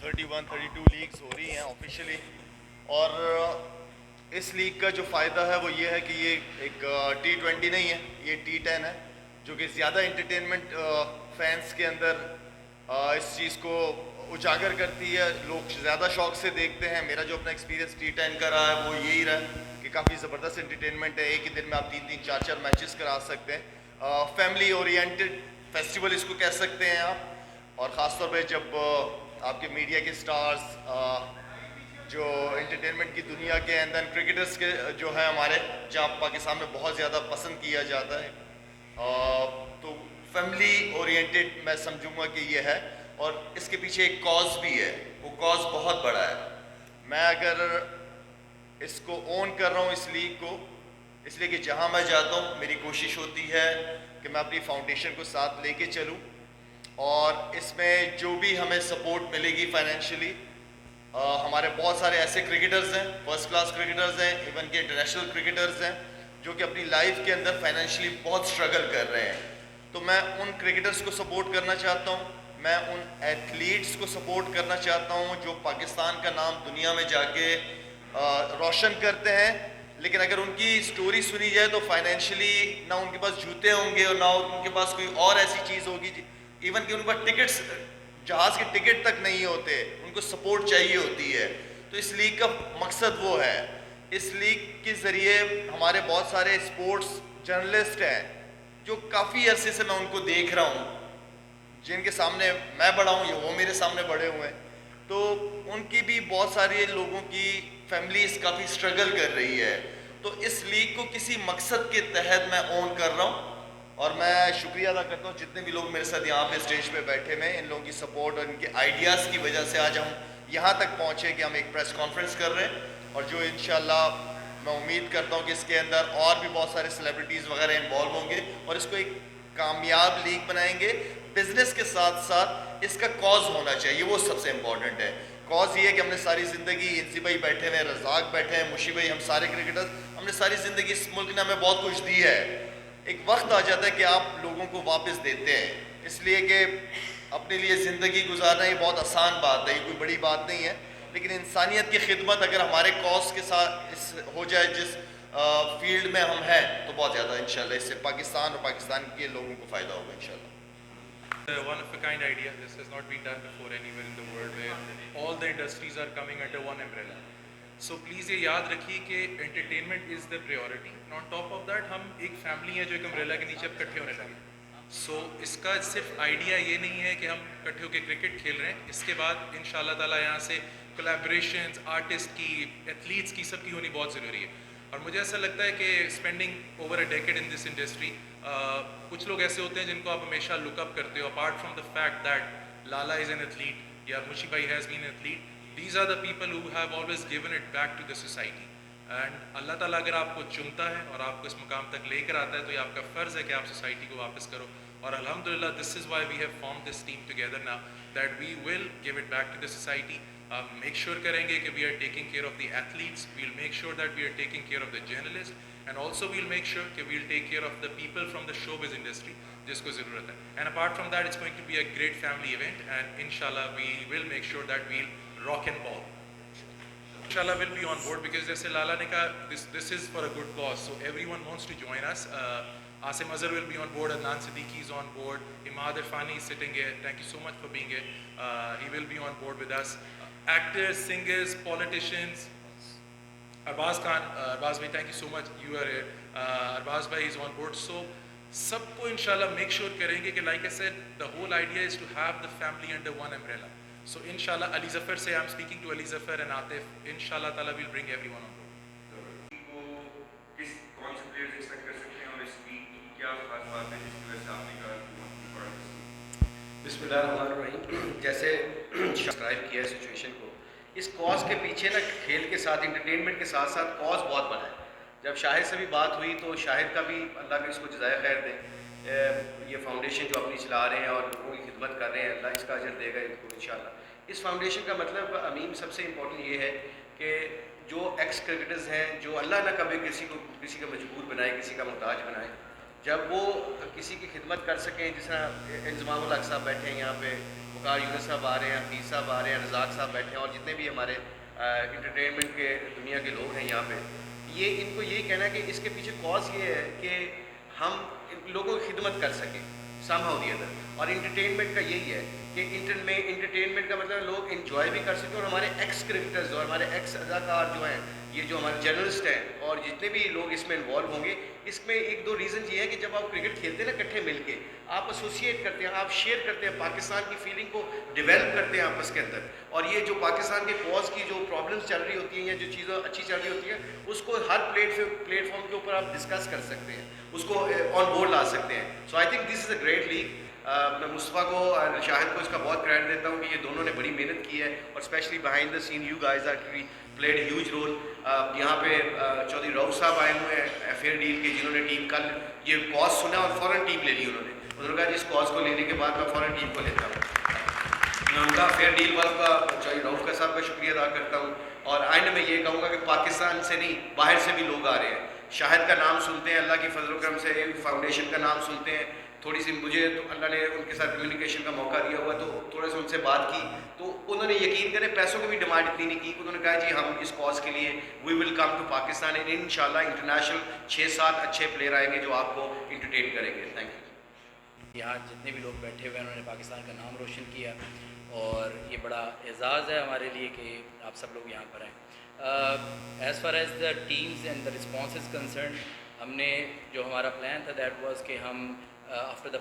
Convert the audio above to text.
31-32 legs ہو رہی ہیں officially. اور اس لیگ کا جو فائدہ ہے وہ یہ ہے کہ یہ ایک T20 نہیں ہے, یہ T10 ہے, جو کہ زیادہ انٹرٹینمنٹ فینس کے اندر اس چیز کو اجاگر کرتی ہے. لوگ زیادہ شوق سے دیکھتے ہیں. میرا جو اپنا ایکسپیرینس T10 کا رہا ہے وہ یہی رہا ہے کہ کافی زبردست انٹرٹینمنٹ ہے. ایک ہی دن میں آپ 3-3 4-4 میچز کرا سکتے ہیں. فیملی اورینٹڈ فیسٹیول اس کو کہہ سکتے ہیں آپ. اور خاص طور پہ جب آپ کے میڈیا کے سٹارز جو انٹرٹینمنٹ کی دنیا کے اندر کرکٹرز کے جو ہے ہمارے, جہاں پاکستان میں بہت زیادہ پسند کیا جاتا ہے, تو فیملی اورینٹڈ میں سمجھوں گا کہ یہ ہے. اور اس کے پیچھے ایک کاز بھی ہے, وہ کاز بہت بڑا ہے. میں اگر اس کو اون کر رہا ہوں اس لیگ کو, اس لیے کہ جہاں میں جاتا ہوں میری کوشش ہوتی ہے کہ میں اپنی فاؤنڈیشن کو ساتھ لے کے چلوں, اور اس میں جو بھی ہمیں سپورٹ ملے گی فائنینشلی. ہمارے بہت سارے ایسے کرکٹرز ہیں, فرسٹ کلاس کرکٹرز ہیں, ایون کہ انٹرنیشنل کرکٹرز ہیں, جو کہ اپنی لائف کے اندر فائنینشلی بہت سٹرگل کر رہے ہیں. تو میں ان کرکٹرز کو سپورٹ کرنا چاہتا ہوں, میں ان ایتھلیٹس کو سپورٹ کرنا چاہتا ہوں جو پاکستان کا نام دنیا میں جا کے روشن کرتے ہیں. لیکن اگر ان کی سٹوری سنی جائے تو فائنینشلی نہ ان کے پاس جوتے ہوں گے اور نہ ان کے پاس کوئی اور ایسی چیز ہوگی, ایون کہ ان کے پاس ٹکٹس, جہاز کے ٹکٹ تک نہیں ہوتے, ان کو سپورٹ چاہیے ہوتی ہے. تو اس لیگ کا مقصد وہ ہے. اس لیگ کے ذریعے ہمارے بہت سارے اسپورٹس جرنلسٹ ہیں جو کافی عرصے سے میں ان کو دیکھ رہا ہوں, جن کے سامنے میں بڑا ہوں یا وہ میرے سامنے بڑے ہوئے ہیں. تو ان کی بھی بہت سارے لوگوں کی فیملیز کافی سٹرگل کر رہی ہے. تو اس لیگ کو کسی مقصد کے تحت میں اون کر رہا ہوں, اور میں شکریہ ادا کرتا ہوں جتنے بھی لوگ میرے ساتھ یہاں پہ اسٹیج پہ بیٹھے ہوئے ہیں. ان لوگوں کی سپورٹ اور ان کے آئیڈیاز کی وجہ سے آج ہم یہاں تک پہنچے کہ ہم ایک پریس کانفرنس کر رہے ہیں, اور جو انشاءاللہ میں امید کرتا ہوں کہ اس کے اندر اور بھی بہت سارے سیلیبریٹیز وغیرہ انوالو ہوں گے, اور اس کو ایک کامیاب لیگ بنائیں گے. بزنس کے ساتھ ساتھ اس کا کاز ہونا چاہیے, وہ سب سے امپورٹنٹ ہے. کاز یہ ہے کہ ہم نے ساری زندگی, انسی بھائی بیٹھے ہوئے ہیں, رزاق بیٹھے ہیں, مشی بھائی, ہم سارے کرکٹرز, ہم نے ساری زندگی اس ملک نے ہمیں بہت کچھ دی ہے. ایک وقت آ جاتا ہے کہ آپ لوگوں کو واپس دیتے ہیں, اس لیے کہ اپنے لیے زندگی گزارنا یہ بہت آسان بات ہے, یہ کوئی بڑی بات نہیں ہے. لیکن انسانیت کی خدمت اگر ہمارے کاز کے ساتھ ہو جائے جس فیلڈ میں ہم ہیں, تو بہت زیادہ انشاءاللہ اس سے پاکستان اور پاکستان کے لوگوں کو فائدہ ہوگا انشاءاللہ. One of a kind idea. This has not been done before anywhere in the world, where all the industries are coming under one umbrella. So please یہ یاد رکھیے کہ entertainment is the priority. And on top of that ہم ایک family ہے جو ایک umbrella کے نیچے اب کٹھے ہونے لگے. سو اس کا صرف آئیڈیا یہ نہیں ہے کہ ہم کٹھے ہو کے کرکٹ کھیل رہے ہیں, اس کے بعد ان شاء اللہ تعالیٰ یہاں سے کولیبریشنز, آرٹسٹ کی, ایتھلیٹس کی, سب کی ہونی بہت ضروری ہے. اور مجھے ایسا لگتا ہے کہ spending over a decade in this industry, کچھ لوگ ایسے ہوتے ہیں جن کو آپ ہمیشہ لک اپ کرتے ہو, apart from the fact that Lala is an athlete یا مشی بھائی has been an athlete, these are the people who have always given it back to the society. And اللہ تعالیٰ اگر آپ کو چنتا ہے اور آپ کو اس مقام تک لے کر آتا ہے تو یہ آپ کا فرض ہے کہ آپ سوسائٹی کو واپس کرو. اور الحمدللہ this is why we have formed this team together now that we will give it back to the society. Make sure کریں گے کہ we are taking care of the athletes, we will make sure that we are taking care of the journalist, and also we will make sure کہ we will take care of the people from the show biz industry جس کو ضرورت ہے. And apart from that it's going to be a great family event, and انشاءاللہ we will make sure that we will rock and ball. Inshallah will be on board because جیسے لالا نے کہا this is for a good cause, so everyone wants to join us. Asim Azhar will be on board, Adnan Siddiqui is on board, Imad Irfani is sitting here, thank you so much for being here. He will be on board with us. Actors, singers, politicians, Arbaz Khan, Arbaz bhai thank you so much, you are here. Arbaz bhai is on board. So سب کو انشاءاللہ make sure کریں گے کہ like I said, the whole idea is to have the family under one umbrella. So inshallah Ali Zafar say, I'm speaking to Ali Zafar and Atif, inshallah ta'ala we'll bring everyone on board. کو کس کون سے players expect کر سکتے ہیں اور اس کی کیا خاص بات ہے جس کی وجہ سے آپ نے کہا. بسم اللہ الرحمن الرحیم. جیسے ڈسکرائب کیا ہے سچویشن کو, اس کاز کے پیچھے نا کھیل کے ساتھ, انٹرٹینمنٹ کے ساتھ ساتھ کاز بہت بڑا ہے. جب شاہد سے بھی بات ہوئی تو شاہد کا بھی اللہ کا اس کو جزائے خیر دے, یہ فاؤنڈیشن جو اپنی چلا رہے ہیں اور لوگوں کی خدمت کر رہے ہیں, اللہ اس کا اجر دے گا ان کو انشاءاللہ. اس فاؤنڈیشن کا مطلب امین سب سے امپورٹنٹ یہ ہے کہ جو ایکس کرکٹرز ہیں, جو اللہ نہ کبھی کسی کا مجبور بنائے, کسی کا محتاج بنائے, جب وہ کسی کی خدمت کر سکیں, جس طرح انضمام الحق صاحب بیٹھے ہیں یہاں پہ, وقار یونس صاحب آ رہے ہیں, حفیظ صاحب آ رہے ہیں, رزاق صاحب بیٹھے ہیں, اور جتنے بھی ہمارے انٹرٹینمنٹ کے دنیا کے لوگ ہیں یہاں پہ, یہ ان کو یہی کہنا ہے کہ اس کے پیچھے کاز یہ ہے کہ ہم لوگوں کی خدمت کر سکیں سم ہاؤ دی ادر. اور انٹرٹینمنٹ کا یہی ہے کہ انٹرٹینمنٹ کا مطلب لوگ انجوائے بھی کر سکیں, اور ہمارے ایکس کرکٹرز اور ہمارے ایکس اداکار جو ہیں, یہ جو ہمارے جرنلسٹ ہیں اور جتنے بھی لوگ اس میں انوالو ہوں گے, اس میں ایک دو ریزن یہ ہے کہ جب آپ کرکٹ کھیلتے ہیں نا اکٹھے مل کے, آپ ایسوسیٹ کرتے ہیں, آپ شیئر کرتے ہیں, پاکستان کی فیلنگ کو ڈیولپ کرتے ہیں آپس کے اندر, اور یہ جو پاکستان کے کاز کی جو پرابلمس چل رہی ہوتی ہیں یا جو چیزیں اچھی چل رہی ہوتی ہیں, اس کو ہر پلیٹ فارم کے اوپر آپ ڈسکس کر سکتے ہیں, اس کو آن بورڈ لا سکتے ہیں. So I think this is a great league. میں مصطفیٰ کو اور شاہد کو اس کا بہت کریڈٹ دیتا ہوں کہ یہ دونوں نے بڑی محنت کی ہے, اور especially behind the scene you guys are played huge role. یہاں پہ چودھری رؤف صاحب آئے ہوئے ہیں ایف اے ڈیل کے, جنہوں نے ٹیم کل یہ کاز سنا اور فوراً ٹیم لے لی. انہوں نے کہا جس کاز کو لینے کے بعد میں فوراً ٹیم کو لیتا ہوں. میں ان کا فیئر ڈیل والوں کا, چودھری رؤف کا صاحب کا شکریہ ادا کرتا ہوں. اور اینڈ میں یہ کہوں گا کہ پاکستان سے نہیں, باہر سے بھی لوگ آ رہے ہیں. شاہد کا نام سنتے ہیں, اللہ کی فضل و کرم سے فاؤنڈیشن کا نام سنتے ہیں, تھوڑی سی مجھے تو اللہ نے ان کے ساتھ کمیونیکیشن کا موقع دیا ہوا, تو تھوڑا سا ان سے بات کی, تو انہوں نے یقین کریں پیسوں کی بھی ڈیمانڈ اتنی نہیں کی. انہوں نے کہا جی ہم اس کاز کے لیے وی ول کم ٹو پاکستان, اینڈ ان شاء اللہ انٹرنیشنل 6-7 اچھے پلیئر آئیں گے جو آپ کو انٹرٹین کریں گے. Thank you. یہاں جتنے بھی لوگ بیٹھے ہوئے ہیں انہوں نے پاکستان کا نام روشن کیا, اور یہ بڑا اعزاز ہے ہمارے لیے کہ آپ سب لوگ یہاں پر ہیں. As far as the teams and the response is concern, ہم نے جو ہمارا پلان تھا دیٹ واز کہ ہم آفٹر دا